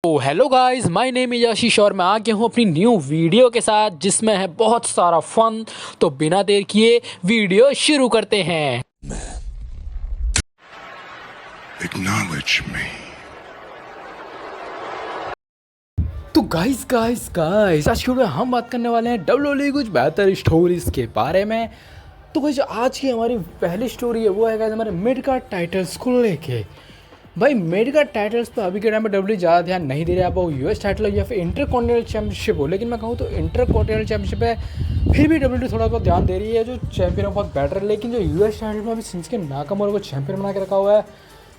तो hello guys, my name is Ashish और मैं आ गया हूँ अपनी न्यू वीडियो के साथ जिसमें है बहुत सारा फन। तो बिना देर किए वीडियो शुरू करते हैं। Acknowledge me. तो गाइस आज की वीडियो में हम बात करने वाले हैं डब्ल्यूडब्ल्यूई कुछ बेहतर स्टोरीज के बारे में। तो गाइस आज की हमारी पहली स्टोरी है वो है गाइस हमारे मिड कार्ड टाइटल्स को लेके। भाई मिड कार्ड टाइटल्स पे अभी के टाइम पे डब्ल्यू ज़्यादा ध्यान नहीं दे रहा है, वो यूएस टाइटल हो या फिर इंटरकॉन्टिनेंटल चैंपियनशिप हो। लेकिन मैं कहूँ तो इंटरकॉन्टिनेंटल चैंपियनशिप है फिर भी डब्ल्यू थोड़ा बहुत ध्यान दे रही है, जो चैंपियन है बहुत बेटर है। लेकिन जो यूएस टाइटल में अभी शिंसुके नाकामोरा को चैंपियन बना के रखा हुआ है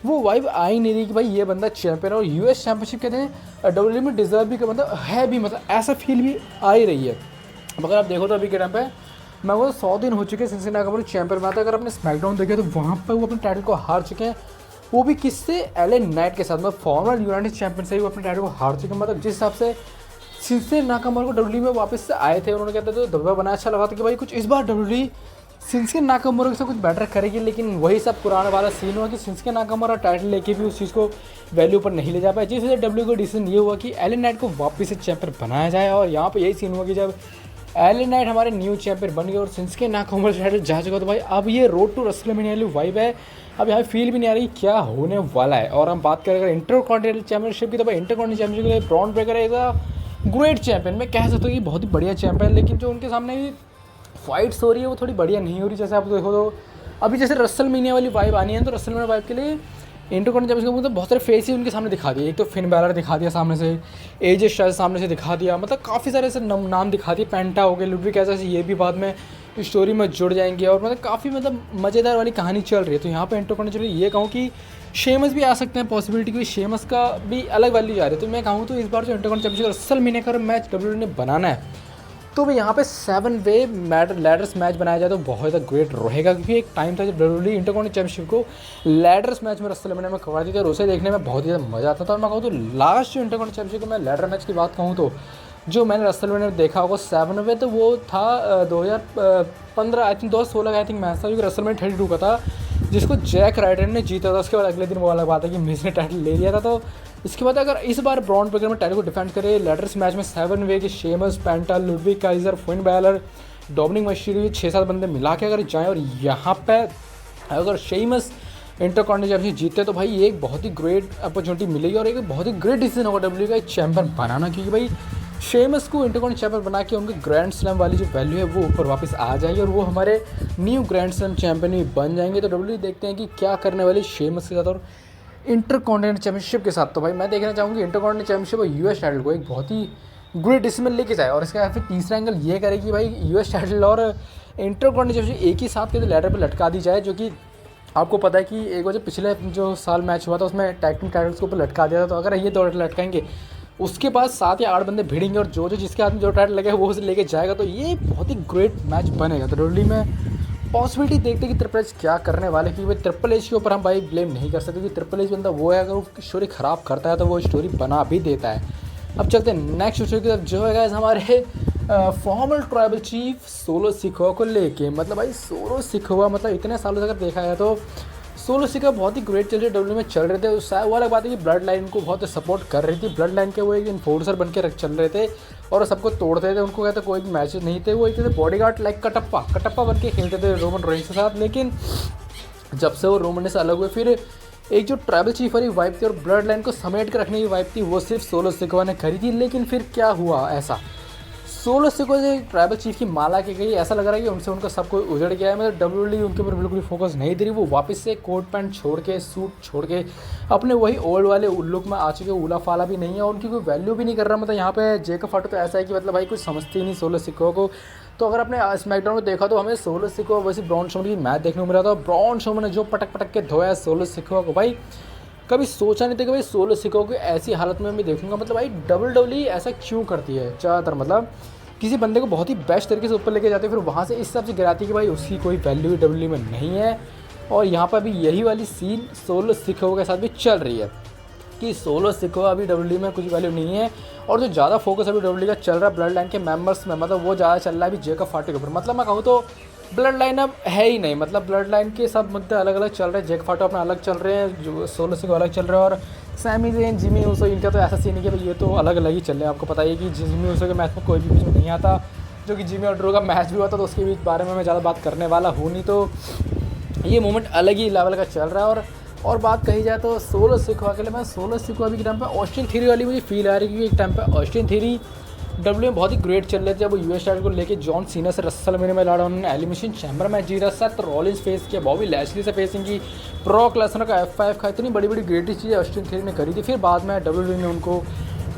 वो वाइब आ ही नहीं रही कि भाई ये बंदा चैंपियन है। और यूएस चैंपियनशिप कहते हैं डब्ल्यू में डिजर्व भी मतलब है भी, मतलब ऐसा फील भी आ ही रही है। मगर आप देखो तो अभी के टाइम पे मैं वो 100 दिन हो चुके हैं शिंसुके नाकामोरा चैंपियन बना था। अगर आपने स्मैकडाउन देखे तो वहाँ पर वो अपने टाइटल को हार चुके हैं, वो भी किससे, एलए नाइट के साथ। मतलब फॉर्मर यूनाइटेड चैंपियन से ही वो अपने टाइटल को हार चुके हैं। मतलब जिस हिसाब से शिंसुके नाकामोरा को डब्ल्यू में वापस से आए थे, उन्होंने कहते थे तो दबा बनाया, अच्छा लगा था कि भाई कुछ इस बार डब्ल्यू शिंसुके नाकामोरा से कुछ बेटर करेगी। लेकिन वही सब पुराना वाला सीन हुआ कि शिंसुके नाकामोरा टाइटल लेके भी उस चीज़ को वैल्यू पर नहीं ले जा पाए, जिस वजह से डब्ल्यू का डिसीजन ये हुआ कि एलए नाइट को वापस से चैंपियन बनाया जाए। और यहाँ पे यही सीन हुआ कि जब एलए नाइट हमारे न्यू चैंपियन बन गए और शिंसुके नाकामोरा टाइटल जा चुका, तो भाई अब ये रोड टू रेसलमेनिया वाली वाइब है। अब यहाँ फील भी नहीं आ रही क्या होने वाला है। और हम बात करें अगर इंटरकॉन्टिनेंटल चैंपियनशिप की, तो भाई इंटरकॉन्टिनेंटल चैंपियनशिप के लिए Bron Breakker as a great champion, मैं कह सकता हूँ कि बहुत ही बढ़िया चैंपियन। लेकिन जो उनके सामने भी फाइट्स हो रही है वो थोड़ी बढ़िया नहीं हो रही। जैसे आप देखो तो अभी जैसे रेसलमेनिया वाली वाइब आनी है, तो रेसलमेनिया वाइब के लिए इंटरकॉन्टिनेंटल चैंपियनशिप मतलब बहुत सारे फेस ही उनके सामने दिखा दिए। एक तो फिन बैलर दिखा दिया सामने से, एजे स्टाइल्स सामने से दिखा दिया, मतलब काफ़ी सारे ऐसे नाम दिखा दिए। पेंटा हो गए, लुडविक ऐसा, ये भी बाद में स्टोरी में जुड़ जाएंगे। और मतलब काफ़ी मतलब मज़ेदार वाली कहानी चल रही है। तो यहाँ पे इंटरकॉन्टिनेंटल ये कहूँ कि शेमस भी आ सकते हैं, पॉसिबिलिटी कि शेमस का भी अलग वैल्यू जा रही है। तो मैं कहूँ तो इस बार जो इंटरकॉन्टिनेंटल चैंपियनशिप रेसलमेनिया का मैच डब्ल्यू ने बनाना है, तो भाई यहाँ पे 7 वे लैडर्स मैच बनाया जाए तो बहुत ज़्यादा ग्रेट रहेगा। क्योंकि एक टाइम था जब डब्ल्यूडब्ल्यूई इंटरकॉन्टिनेंटल चैंपियनशिप को लैडर्स मैच में रेसलमेनिया में करवाती थी और उसे देखने में बहुत ज़्यादा मज़ा आता था। और मैं कहूँ तो लास्ट जो इंटरकॉन्टिनेंटल चैंपियनशिप को मैं लैडर मैच की बात कहूँ तो जो मैंने रेसलमेनिया में देखा होगा 7 वे, तो वो था 2015 आई थिंक 2016 का आई थिंक मैच था, क्योंकि रेसलमेनिया 32 का था जिसको जैक राइडर ने जीता था। उसके बाद अगले दिन वो अलग बात है कि मिस ने टाइटल ले लिया था। तो इसके बाद अगर इस बार ब्रॉन ब्रेकर में टाइटल को डिफेंड करे लेडर्स मैच में 7 वे के Sheamus, Penta, Ludwig Kaiser, Finn Balor, Dominik Mysterio 6-7 बंदे मिला के अगर जाएँ और यहाँ पे अगर शेमस इंटरकॉन्टिनेंटल चैंपियनशिप जीतते तो भाई एक बहुत ही ग्रेट अपॉर्चुनिटी मिलेगी और एक बहुत ही ग्रेट डिसीजन होगा डब्ल्यू का एक चैंपियन बनाना। क्योंकि भाई शेमस को इंटरकॉन्टिनेंटल चैंपियन बना के उनके ग्रैंड स्लैम वाली जो वैल्यू है वो ऊपर वापस आ जाएगी और वो हमारे न्यू ग्रैंड स्लैम चैंपियन भी बन जाएंगे। तो डब्ल्यू देखते हैं कि क्या करने वाली शेमस के साथ और इंटरकॉन्टिनेंटल चैंपियनशिप के साथ। तो भाई मैं देखना चाहूँगी इंटरकॉन्टिनेंटल चैंपियनशिप और यूएस टाइटल को एक बहुत ही ग्रेट डिसीजन लेके जाए। और इसका फिर तीसरा एंगल ये करे कि भाई यूएस टाइटल और इंटरकॉन्टिनेंटल चैंपियनशिप एक ही साथ के लैडर पर लटका दी जाए। जो कि आपको पता है कि एक वजह पिछले जो साल मैच हुआ था उसमें टैग टीम टाइटल्स के ऊपर लटका दिया था। तो अगर ये दो लटकाएंगे उसके बाद 7 या 8 बंदे भिड़ेंगे और जो जिसके हाथ में जो टाइटल लगे वो उसे लेके जाएगा। तो ये बहुत ही ग्रेट मैच बनेगा। तो डब्ल्यूडब्ल्यूई में पॉसिबिलिटी देखते हैं कि ट्रिपल एच क्या करने वाले, क्योंकि भाई ट्रिपल एच के ऊपर हम भाई ब्लेम नहीं कर सकते, क्योंकि ट्रिपल एच बंदा वो है अगर वो स्टोरी ख़राब करता है तो वो स्टोरी बना भी देता है। अब चलते हैं नेक्स्ट स्टोरी की तरफ, जो है हमारे farmer tribal chief solo Sikoa को लेके। मतलब भाई सोलो सिकोआ मतलब इतने सालों से अगर देखा है तो सोलो सिकोआ बहुत ही ग्रेट चल रहे डब्ल्यू में चल रहे थे। शायद वो अलग बात है कि ब्लड लाइन को बहुत सपोर्ट कर रही थी, ब्लड लाइन के वो एक इन्फोर्सर बन के चल रहे थे और सबको तोड़ते थे। उनको कहते कोई भी मैचेस नहीं थे, वो एक थे बॉडीगार्ड लाइक कटप्पा बन के खेलते थे रोमन रेंस के साथ। लेकिन जब से वो रोमन से अलग हुए फिर एक जो ट्राइबल चीफ वाली वाइब थी और ब्लड लाइन को समेट कर रखने की वाइब थी वो सिर्फ सोलो सिकोआ ने करी थी। लेकिन फिर क्या हुआ ऐसा, सोलो सिकोआ से ट्राइबल चीफ की माला की गई, ऐसा लग रहा है कि उनसे उनका सब कुछ उजड़ गया है। मतलब डब्ल्यूडब्ल्यूई उनके ऊपर बिल्कुल फोकस नहीं दे रही। वो वापस से कोट पैंट छोड़ के, सूट छोड़ के अपने वही ओल्ड वाले लुक में आ चुके, उला फाला भी नहीं है और उनकी कोई वैल्यू भी नहीं कर रहा। मतलब यहाँ पे जेकब फाटो तो ऐसा है कि मतलब भाई कुछ समझते ही नहीं सोलो सिकोआ को। तो अगर आपने स्मैकडाउन में देखा तो हमें सोलो सिकोआ वैसे ब्रॉन स्ट्रोमन की मैच देखने को मिला था। ब्रॉन स्ट्रोमन ने जो पटक के धोया सोलो सिकोआ को, भाई कभी सोचा नहीं था कि भाई सोलो सिकोआ को ऐसी हालत में मैं देखूंगा। मतलब भाई डब्ल्यूडब्ल्यूई ऐसा क्यों करती है ज़्यादातर, मतलब किसी बंदे को बहुत ही बेस्ट तरीके से ऊपर लेके जाते हैं फिर वहाँ से इस हिसाब से गिराती है कि भाई उसकी कोई वैल्यू डब्ल्यूडब्ल्यूई में नहीं है। और यहाँ पर भी यही वाली सीन सोलो सिकोआ के साथ भी चल रही है कि सोलो सिकोआ अभी डब्ल्यूडब्ल्यूई में कुछ वैल्यू नहीं है। और जो ज़्यादा फोकस अभी डब्ल्यूडब्ल्यूई का चल रहा है ब्लड लाइन के मेंबर्स में, मतलब वो ज़्यादा चल रहा है अभी जेकब फाटो के ऊपर। मतलब मैं कहूँ तो ब्लड लाइन अब है ही नहीं, मतलब ब्लड लाइन के सब मुद्दे अलग अलग चल रहे हैं। जेक फाटो अपना अलग चल रहे हैं, जो सोलो सिकोआ अलग चल रहे हैं और सैमी ज़ेन, जिमी ऊसो, इनका तो ऐसा सीन है कि भाई ये तो अलग अलग ही चल रहे हैं। आपको पता ही है कि जिमी ऊसो के मैच में कोई भी बीच में नहीं आता, जो कि जिमी और ड्रू का मैच भी हुआ था, तो उसके बीच बारे में मैं ज़्यादा बात करने वाला हूँ नहीं। तो ये मोमेंट अलग ही लेवल का चल रहा है। और बात कही जाए तो सोलो सिखवा के लिए, मैं सोलो सिखवा अभी के टाइम पे ऑस्टिन थ्योरी वाली मुझे फील आ रही है, क्योंकि एक टाइम पे ऑस्टिन थ्योरी डब्ल्यू में बहुत ही ग्रेट चल रहे थे। जब वो यूएस टाइटल को लेके जॉन सीना से रेसलमेनिया में लड़ा, उन्होंने एलिमिनेशन चैम्बर मैच जीता, सेथ रॉलिंस फेस किया, बॉबी लैशली से फेसिंग की, ब्रॉक लेसनर का F5 का, इतनी बड़ी बड़ी ग्रेटेस्ट चीज़ें ऑस्टिन थ्योरी ने करी थी। फिर बाद में डब्ल्यू ने उनको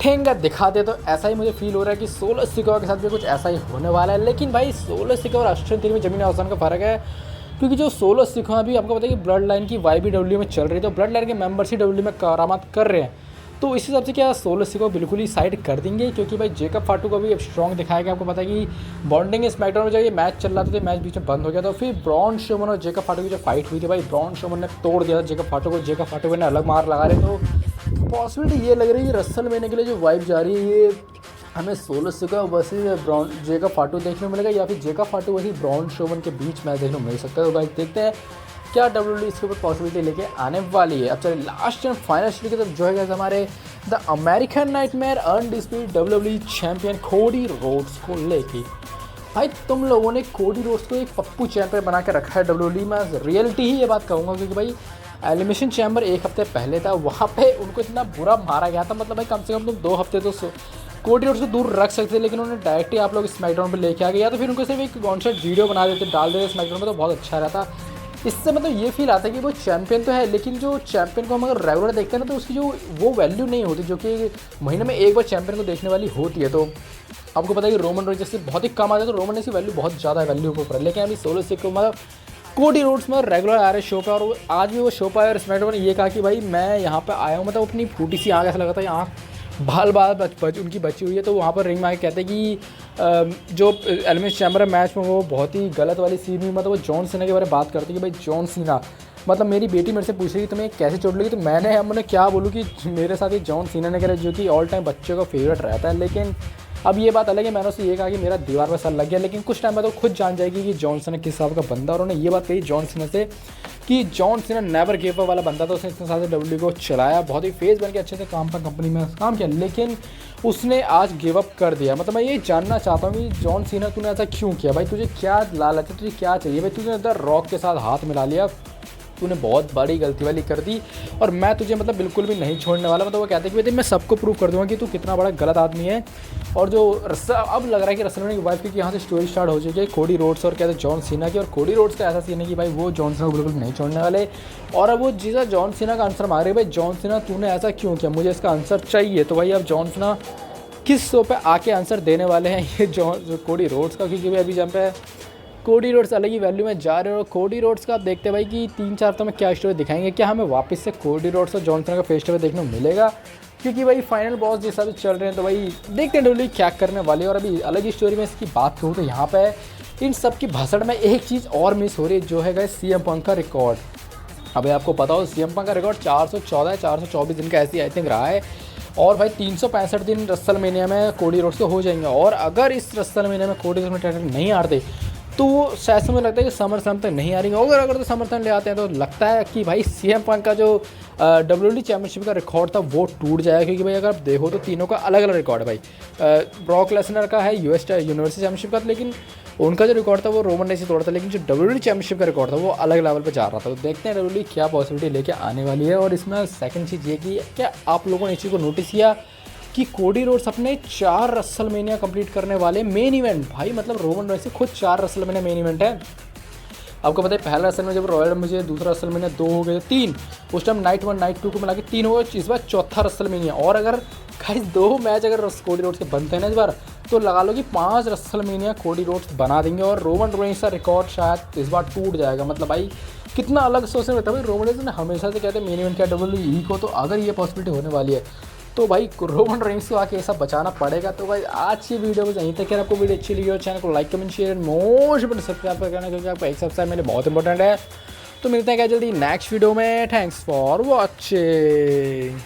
ठेंगा दिखा दे, तो ऐसा ही मुझे फील हो रहा है कि सोलो सिखवा के साथ भी कुछ ऐसा ही होने वाला है। लेकिन भाई सोलो सिखवा और ऑस्टिन थ्योरी में ज़मीन आसमान का फ़र्क है, क्योंकि जो सोलो सिखवा भी आपको पता है कि ब्लड लाइन की YBW में चल रही है, तो ब्लड लाइन के मेंबर्स ही डब्ल्यू में करामात कर रहे हैं। तो इस हिसाब से क्या सोलो सिखवा बिल्कुल ही साइड कर देंगे, क्योंकि भाई जेकब फाटू को भी अब स्ट्रॉन्ग दिखाया गया। आपको पता है कि बॉन्डिंग स्मैकडाउन में जब ये मैच चल रहा था तो मैच बीच में बंद हो गया था। फिर ब्रॉन स्ट्रोमन और जेकब फाटू की जो फाइट हुई थी, भाई ब्रॉन स्ट्रोमन ने तोड़ दिया था जेकब फाटू को, जेकब फाटू ने अलग मार लगा रहे। तो पॉसिबिलिटी ये लग रही है कि रेसलमेनिया के लिए जो वाइब जा रही है, ये हमें Solo Sikoa versus Bron Jacob Fatu देखने को मिलेगा, या फिर जेकब फाटू वही ब्रॉन स्ट्रोमन के बीच मैच देखने को मिल सकता है। तो भाई देखते हैं क्या डब्ल्यूडब्ल्यूई इसके ऊपर पॉसिबिलिटी लेके आने वाली है। अब चलिए लास्ट एंड फाइनल की तरफ जो है हमारे the American nightmare undisputed WWE champion Cody Rhodes को लेके। भाई तुम लोगों ने कोडी रोड्स को एक पप्पू चैंपियन बना के रखा है डब्ल्यूडब्ल्यूई में, रियलिटी ही ये बात कहूँगा, क्योंकि भाई एलिमिनेशन चैम्बर एक हफ्ते पहले था, वहाँ पे उनको इतना बुरा मारा गया था। मतलब भाई कम से कम तुम 2 हफ्ते तो कोडी रोड्स को दूर रख सकते थे, लेकिन उन्होंने डायरेक्टली आप लोग स्मैकडाउन पे लेके आ गए, या तो फिर उनको सिर्फ एक वन शॉट वीडियो बना देते, डाल देते स्मैकडाउन में, तो बहुत अच्छा रहता। इससे मतलब ये फील आता है कि वो चैंपियन तो है, लेकिन जो चैंपियन को हम अगर रेगुलर देखते हैं ना, तो उसकी जो वो वैल्यू नहीं होती, जो कि महीने में एक बार चैंपियन को देखने वाली होती है। तो आपको पता है कि रोमन रेंज से बहुत ही कम आता है, तो रोमन रेंज की वैल्यू बहुत ज़्यादा वैल्यू के ऊपर है। लेकिन अभी सोलो सिखवा मतलब कोडी रोड्स में रेगुलर आ रहे शो पे, और आज भी वो शो पर आया और स्मैकडाउन ने ये कहा कि भाई मैं यहाँ पे आया हूँ, मतलब अपनी फूटी सी आँख, ऐसा लगा था यहाँ बाल उनकी बची हुई है। तो वहाँ पर रिंग में आके कहते हैं कि जो एलिमिनेशन चैम्बर मैच में वो बहुत ही गलत वाली सीन हुई, मतलब वो जॉन सीना के बारे में बात करते हैं कि भाई जॉन सीना, मतलब मेरी बेटी मेरे से पूछ रही तुम्हें कैसे चोट लगी, तो मैंने क्या बोलूँ कि मेरे साथ ही जॉन सीना ने करा, जो कि ऑल टाइम बच्चों का फेवरेट रहता है। लेकिन अब ये बात अलग है, मैंने उससे ये कहा कि मेरा दीवार पर सर लग गया, लेकिन कुछ टाइम बाद तो खुद जान जाएगी कि जॉन सीना किस हिसाब का बंदा। और उन्होंने ये बात कही जॉन सीना से कि John Cena never give up वाला बंदा था, उसने इतने साल से डब्ल्यू को चलाया, बहुत ही फेस बन के अच्छे से काम पर कंपनी में काम किया, लेकिन उसने आज गिव अप कर दिया। मतलब मैं ये जानना चाहता हूँ कि जॉन सीना तूने ऐसा क्यों किया भाई, तुझे क्या लालच है, तुझे क्या चाहिए भाई, तूने इधर रॉक के साथ हाथ मिला लिया, तूने बहुत बड़ी गलती वाली कर दी, और मैं तुझे मतलब बिल्कुल भी नहीं छोड़ने वाला। मतलब वो कहते हैं कि भाई मैं सबको प्रूव कर दूंगा कि तू कितना बड़ा गलत आदमी है। और जो अब लग रहा है कि रेसलमेनिया की वाइफ की यहाँ से स्टोरी स्टार्ट हो चुकी है कोडी रोड्स और कहते हैं जॉन सीना की, और कोडी रोड्स का ऐसा सीन है कि भाई वो जॉन सीना को बिल्कुल नहीं छोड़ने वाले। और अब वो जीजा जॉन सीना का आंसर मांग रहे भाई जॉन सीना तूने ऐसा क्यों किया, मुझे इसका आंसर चाहिए। तो भाई अब जॉन सीना किस शो पे आके आंसर देने वाले हैं ये जो कोडी रोड्स का, क्योंकि भाई अभी जहाँ पे कोडी रोड्स अलग ही वैल्यू में जा रहे हो। कोडी रोड्स का आप देखते हैं भाई कि 3-4 हफ्तों में क्या स्टोरी दिखाएंगे, क्या हमें वापस से कोडी रोड्स और जॉन सीना का फेस टू फेस देखने को मिलेगा, क्योंकि भाई फाइनल बॉस जैसा भी चल रहे हैं। तो भाई देखते हैं डब्ल्यूडब्ल्यूई क्या करने वाली है। और अभी अलग ही स्टोरी में इसकी बात करूँ तो यहाँ पे इन सब की भाषण में एक चीज़ और मिस हो रही है, जो है गाइस CM पंक का रिकॉर्ड। अभी आपको पता हो CM पंक का रिकॉर्ड 424 दिन का ऐसी आई थिंक रहा है, और भाई 365 दिन रेसलमेनिया में कोडी रोड्स के हो जाएंगे। और अगर इस रेसलमेनिया में कोडी रोड्स में टाइटल नहीं हारते तो वो शायद से मुझे लगता है कि समरस्लैम तक नहीं आ रही, अगर तो समरस्लैम ले आते हैं तो लगता है कि भाई CM पंक का जो डब्ल्यूडब्ल्यूई चैंपियनशिप का रिकॉर्ड था वो टूट जाएगा, क्योंकि भाई अगर आप देखो तो तीनों का अलग अलग रिकॉर्ड है भाई। ब्रॉक लेसनर का है यूएस यूनिवर्सल चैंपियनशिप का, लेकिन उनका जो रिकॉर्ड था वो रोमन रेंज से तोड़ा था, लेकिन जो डब्ल्यूडब्ल्यूई चैंपियनशिप का रिकॉर्ड था वो अलग लेवल पे जा रहा था। तो देखते हैं डब्ल्यूडब्ल्यूई क्या पॉसिबिलिटी लेके आने वाली है। और इसमें सेकंड चीज़ ये कि क्या आप लोगों ने इस चीज़ को नोटिस किया कि कोडी रोड्स अपने 4 रेसलमेनिया कंप्लीट करने वाले मेन इवेंट, भाई मतलब रोमन रेंज से खुद 4 रेसलमेनिया मेन इवेंट है। आपको पता है पहला रेसलमेनिया जब रॉयल मुझे, दूसरा रेसलमेनिया 2 हो गए, 3 उस टाइम नाइट 1 नाइट 2 को मिला के 3 हो गए, इस बार चौथा रेसलमेनिया। और अगर गाइस 2 मैच अगर कोडी रोड्स के बनते हैं ना इस बार, तो लगा लो कि 5 रेसलमेनिया कोडी रोड्स बना देंगे, और रोमन रेंज का रिकॉर्ड शायद इस बार टूट जाएगा। मतलब भाई कितना अलग सोचने लगता है भाई, रोमन रेंज ने हमेशा से कहते हैं मेन इवेंट क्या डब्ल्यूडब्ल्यूई को, तो अगर ये पॉसिबिलिटी होने वाली है तो भाई रोमन रेंज को आके ऐसा बचाना पड़ेगा। तो भाई आज की वीडियो में यहीं तक है। आपको वीडियो अच्छी लगी हो चैनल को like comment share most but subscribe करना, क्योंकि आपको एक सब्सक्राइब मेरे बहुत इंपॉर्टेंट है। तो मिलते हैं क्या जल्दी नेक्स्ट वीडियो में। Thanks for watching.